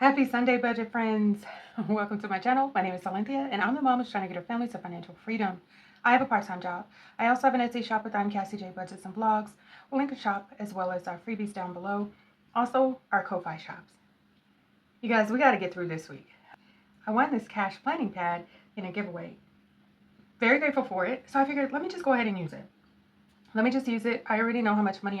Happy Sunday, budget friends. Welcome to my channel. My name is Cynthia, and I'm the mom who's trying to get her family to financial freedom. I have a part-time job. I also have an Etsy shop with SilynthiaC budgets and vlogs. We'll link a shop as well as our freebies down below. Also, our Ko-Fi shops. You guys, we got to get through this week. I won this cash planning pad in a giveaway. Very grateful for it, so I figured let me just go ahead and use it. Let me just use it. I already know how much money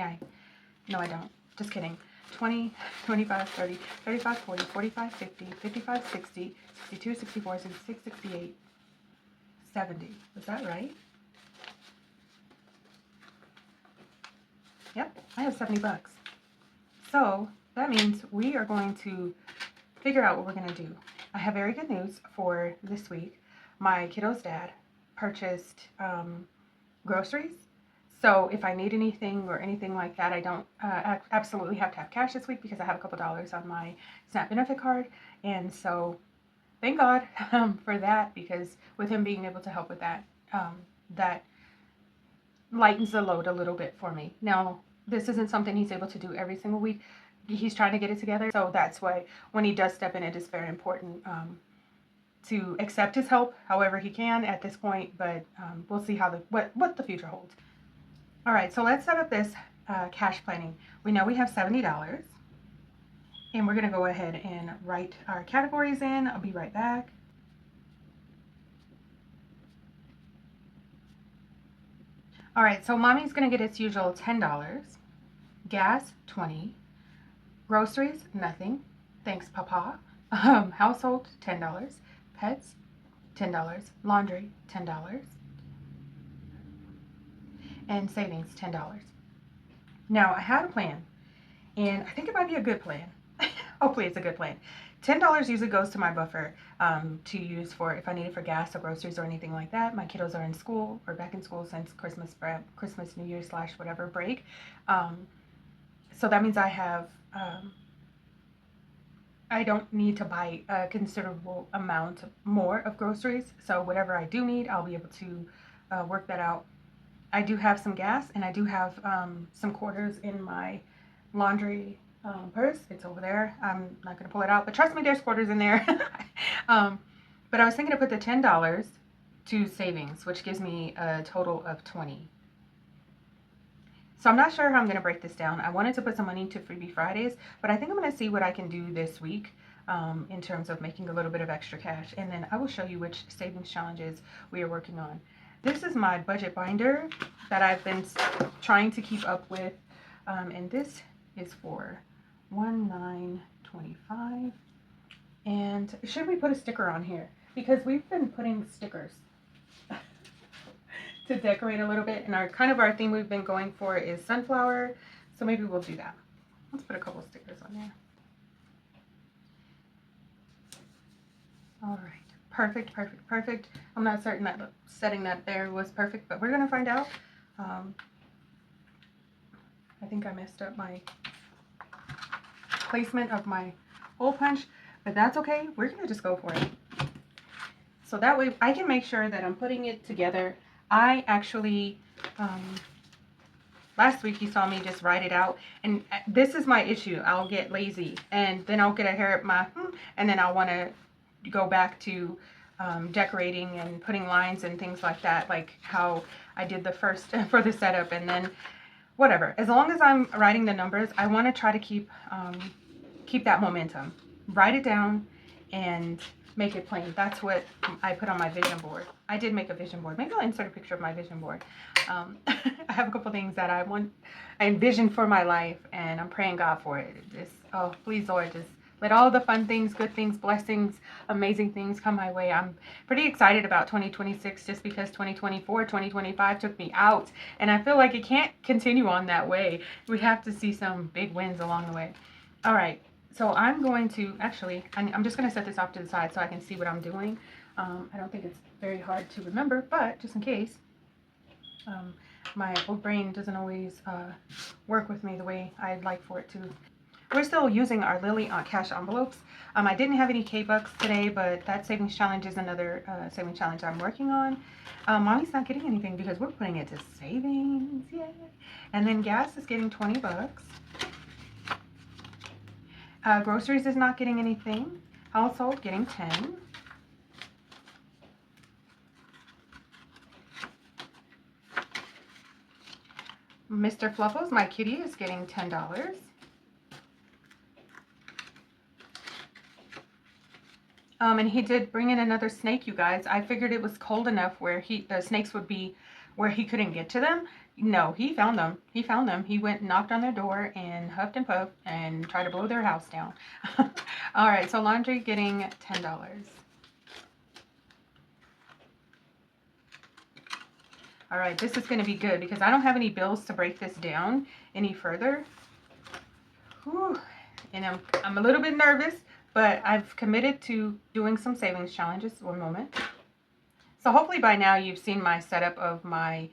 No, I don't. Just kidding. 20, 25, 30, 35, 40, 45, 50, 55, 60, 62, 64, 66, 68, 70. Was that right? Yep, I have 70 bucks. So that means we are going to figure out what we're going to do. I have very good news for this week. My kiddo's dad purchased groceries. So if I need anything or anything like that, I don't absolutely have to have cash this week because I have a couple dollars on my SNAP benefit card. And so thank God for that, because with him being able to help with that, that lightens the load a little bit for me. Now, this isn't something he's able to do every single week. He's trying to get it together. So that's why when he does step in, it is very important to accept his help however he can at this point. But we'll see how what the future holds. All right, so let's set up this cash planning. We know we have $70, and we're going to go ahead and write our categories in. I'll be right back. All right, so mommy's going to get its usual $10, gas $20, groceries nothing, thanks papa, household $10, pets $10, laundry $10, and savings $10. Now I had a plan, and I think it might be a good plan. Hopefully it's a good plan. $10 usually goes to my buffer to use for if I need it for gas or groceries or anything like that. My kiddos are in school or back in school since Christmas, New Year / whatever break. So that means I have I don't need to buy a considerable amount more of groceries. So whatever I do need, I'll be able to work that out. I do have some gas, and I do have some quarters in my laundry purse. It's over there. I'm not going to pull it out, but trust me, there's quarters in there. But I was thinking to put the $10 to savings, which gives me a total of $20. So I'm not sure how I'm going to break this down. I wanted to put some money to Freebie Fridays, but I think I'm going to see what I can do this week in terms of making a little bit of extra cash. And then I will show you which savings challenges we are working on. This is my budget binder that I've been trying to keep up with, and this is for $19.25. And should we put a sticker on here? Because we've been putting stickers to decorate a little bit, and our theme we've been going for is sunflower, so maybe we'll do that. Let's put a couple stickers on there. All right. Perfect, perfect, perfect. I'm not certain that setting that there was perfect, but we're going to find out. I think I messed up my placement of my hole punch, but that's okay. We're going to just go for it. So that way I can make sure that I'm putting it together. I actually, last week you saw me just write it out, and this is my issue. I'll get lazy, and then I'll get a hair at my, and then I'll want to go back to decorating and putting lines and things like that, like how I did the first for the setup, and then whatever. As long as I'm writing the numbers, I want to try to keep that momentum. Write it down and make it plain. That's what I put on my vision board. I did make a vision board. Maybe I'll insert a picture of my vision board. I have a couple things that I envision for my life, and I'm praying God for it. Just, oh, please, Lord, just let all the fun things, good things, blessings, amazing things come my way. I'm pretty excited about 2026 just because 2024, 2025 took me out, and I feel like it can't continue on that way. We have to see some big wins along the way. All right. So I'm going to, actually, I'm just going to set this off to the side so I can see what I'm doing. I don't think it's very hard to remember, but just in case, my old brain doesn't always work with me the way I'd like for it to. We're still using our Lily cash envelopes. I didn't have any K-Bucks today, but that savings challenge is another savings challenge I'm working on. Mommy's not getting anything because we're putting it to savings. Yay! And then gas is getting 20 bucks. Groceries is not getting anything. Household getting 10. Mr. Fluffles, my kitty, is getting $10. And he did bring in another snake, you guys. I figured it was cold enough where the snakes would be where he couldn't get to them. No, he found them. He found them. He went and knocked on their door and huffed and puffed and tried to blow their house down. All right, so laundry getting $10. All right, this is going to be good because I don't have any bills to break this down any further. Whew. And I'm a little bit nervous, but I've committed to doing some savings challenges. One moment. So hopefully by now you've seen my setup of my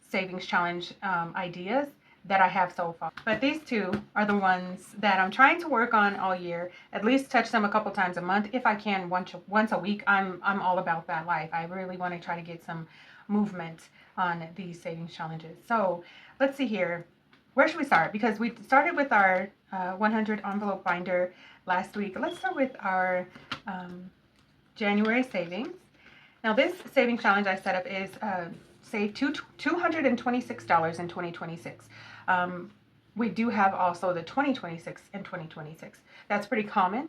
savings challenge ideas that I have so far. But these two are the ones that I'm trying to work on all year, at least touch them a couple times a month. If I can, once a week. I'm all about that life. I really want to try to get some movement on these savings challenges. So let's see here. Where should we start? Because we started with our 100 envelope binder last week. Let's start with our January savings. Now this savings challenge I set up is save $226 in 2026. We do have also the 2026 and 2026. That's pretty common,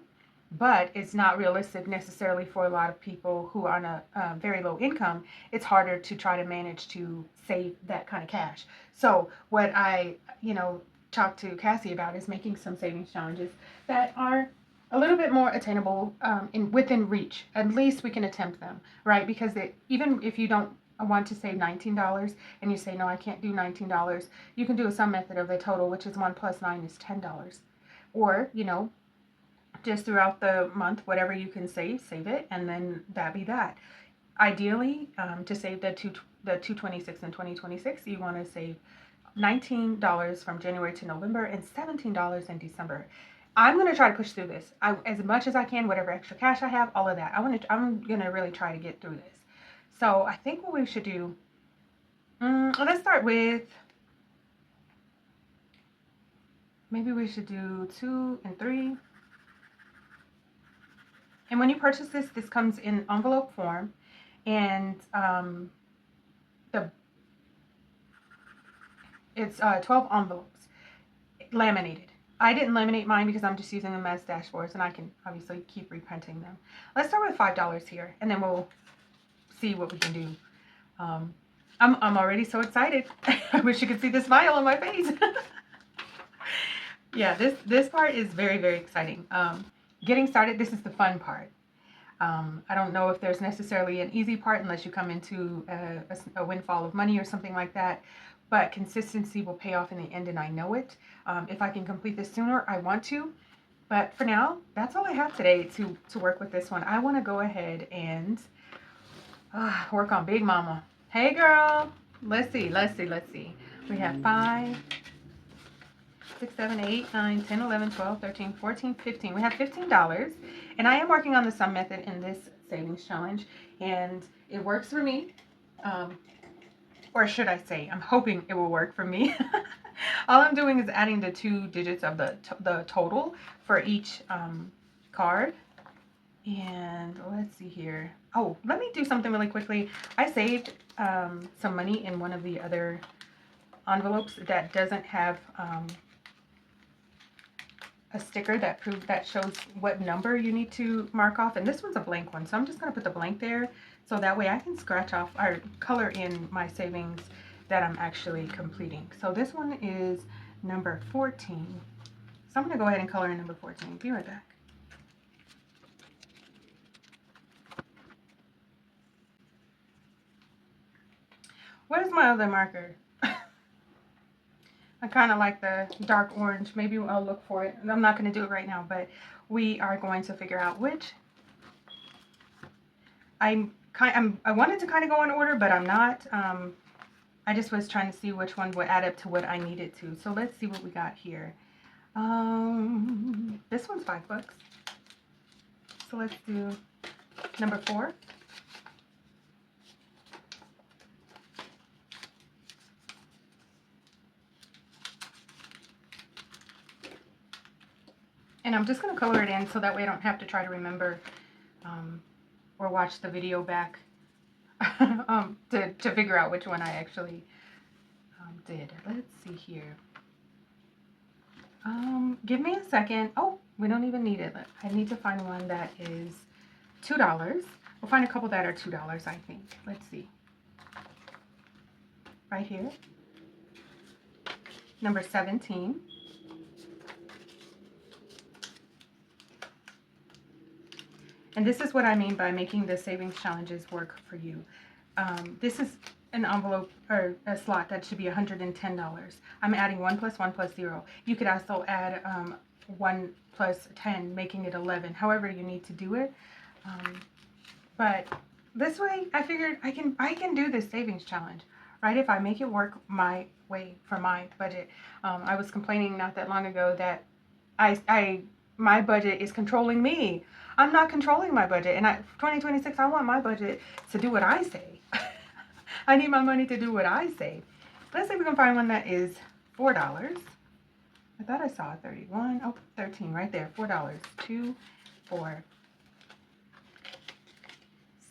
but it's not realistic necessarily for a lot of people who are on a very low income. It's harder to try to manage to save that kind of cash. So what I, talked to Cassie about is making some savings challenges that are a little bit more attainable within reach. At least we can attempt them, right? Because even if you don't want to save $19 and you say, no, I can't do $19, you can do a sum method of the total, which is 1 plus 9 is $10. Or, just throughout the month, whatever you can save it, and then that be that. Ideally, to save the 226 and 2026, you want to save $19 from January to November and $17 in December. I'm going to try to push through this as much as I can, whatever extra cash I have, all of that. I'm going to really try to get through this. So I think what we should do, let's start with, maybe we should do 2 and 3. And when you purchase this, this comes in envelope form, and it's 12 envelopes, laminated. I didn't laminate mine because I'm just using them as dashboards, and I can obviously keep reprinting them. Let's start with $5 here, and then we'll see what we can do. I'm already so excited. I wish you could see the smile on my face. Yeah, this part is very, very exciting. Getting started, this is the fun part. I don't know if there's necessarily an easy part unless you come into a windfall of money or something like that. But consistency will pay off in the end, and I know it. If I can complete this sooner, I want to. But for now, that's all I have today to work with this one. I want to go ahead and work on Big Mama. Hey, girl. Let's see. We have 5, 6, 7, 8, 9, 10, 11, 12, 13, 14, 15. We have $15. And I am working on the sum method in this savings challenge. And it works for me. Or should I say, I'm hoping it will work for me. All I'm doing is adding the 2 digits of the total for each card. And let's see here. Oh, let me do something really quickly. I saved some money in one of the other envelopes that doesn't have a sticker that shows what number you need to mark off. And this one's a blank one, so I'm just going to put the blank there. So that way I can scratch off or color in my savings that I'm actually completing. So this one is number 14. So I'm going to go ahead and color in number 14. Be right back. Where's my other marker? I kind of like the dark orange. Maybe I'll look for it. I'm not going to do it right now, but we are going to figure out which. I wanted to kind of go in order, but I'm not. I just was trying to see which one would add up to what I needed to. So let's see what we got here. This one's $5. So let's do number 4. And I'm just going to color it in so that way I don't have to try to remember or watch the video back to figure out which one I actually did. Let's see here. Give me a second. Oh, we don't even need it. I need to find one that is $2. We'll find a couple that are $2, I think. Let's see. Right here. Number 17. And this is what I mean by making the savings challenges work for you. This is an envelope or a slot that should be $110. I'm adding 1 plus 1 plus 0. You could also add 1 plus 10, making it 11. However you need to do it. But this way, I figured I can do this savings challenge, right? If I make it work my way for my budget. I was complaining not that long ago that my budget is controlling me. I'm not controlling my budget, and 2026, I want my budget to do what I say. I need my money to do what I say. Let's see if we can find one that is $4. I thought I saw 31. Oh, 13 right there. $4. 2, 4.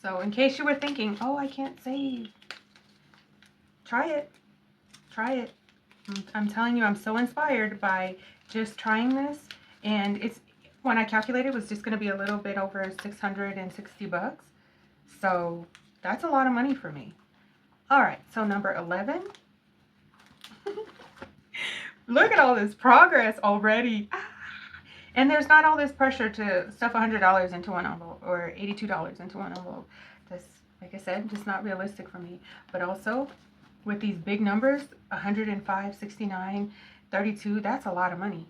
So in case you were thinking, oh, I can't save, try it. Try it. I'm telling you, I'm so inspired by just trying this, and it's, when I calculated, it was just going to be a little bit over 660 bucks. So that's a lot of money for me. All right, so number 11. Look at all this progress already. And there's not all this pressure to stuff $100 into one envelope or $82 into one envelope. That's, like I said, just not realistic for me. But also, with these big numbers, 105, 69, 32, that's a lot of money.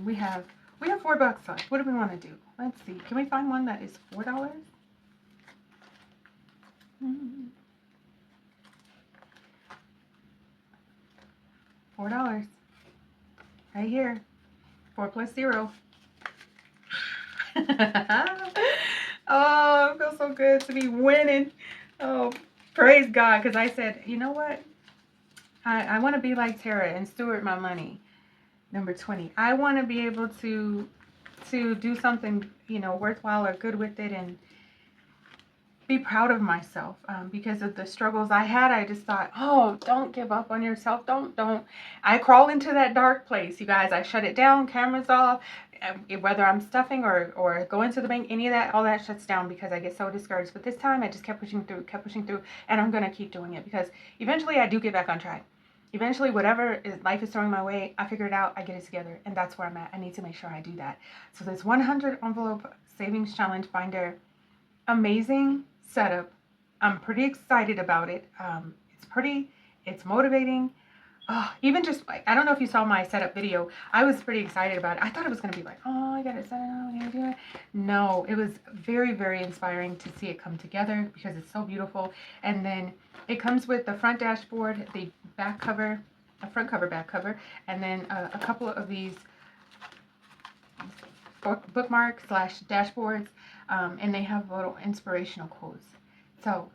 We have $4 left. What do we want to do? Let's see. Can we find one that is $4? $4. Right here. 4 plus 0. Oh, it feels so good to be winning. Oh, praise God. Because I said, you know what? I want to be like Tara and steward my money. Number 20. I want to be able to do something, worthwhile or good with it and be proud of myself. Because of the struggles I had, I just thought, oh, don't give up on yourself. Don't. I crawl into that dark place, you guys. I shut it down, cameras off. Whether I'm stuffing or going to the bank, any of that, all that shuts down because I get so discouraged. But this time I just kept pushing through, and I'm going to keep doing it because eventually I do get back on track. Eventually, whatever life is throwing my way, I figure it out, I get it together, and that's where I'm at. I need to make sure I do that. So this 100 envelope savings challenge binder, amazing setup. I'm pretty excited about it. It's pretty, it's motivating. Even just, I don't know if you saw my setup video. I was pretty excited about it. I thought it was going to be like, oh, I got it set up, I got to do it. No, it was very, very inspiring to see it come together because it's so beautiful. And then it comes with the front dashboard, the back cover, a front cover, back cover, and then a couple of these bookmarks / dashboards, and they have little inspirational quotes. So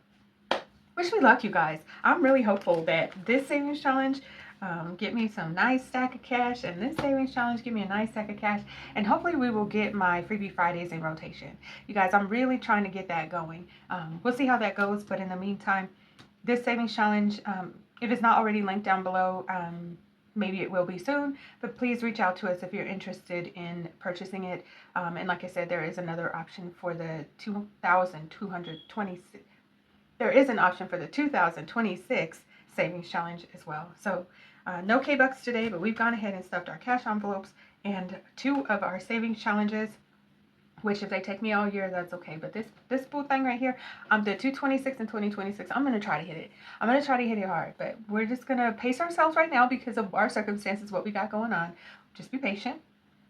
wish me luck, you guys. I'm really hopeful that this savings challenge get me some nice stack of cash, and this savings challenge give me a nice stack of cash, and hopefully we will get my Freebie Fridays in rotation. You guys, I'm really trying to get that going. We'll see how that goes, but in the meantime, this savings challenge, if it's not already linked down below, maybe it will be soon, but please reach out to us if you're interested in purchasing it. And like I said, there is another option for the 2,226. There is an option for the 2026 savings challenge as well. So no K-Bucks today, but we've gone ahead and stuffed our cash envelopes and 2 of our savings challenges, which if they take me all year, that's okay. But this boo thing right here, the 226 and 2026, I'm going to try to hit it. I'm going to try to hit it hard, but we're just going to pace ourselves right now because of our circumstances, what we got going on. Just be patient.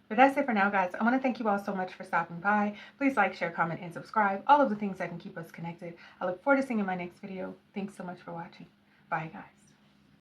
But that's it for now, guys. I want to thank you all so much for stopping by. Please like, share, comment, and subscribe. All of the things that can keep us connected. I look forward to seeing you in my next video. Thanks so much for watching. Bye, guys.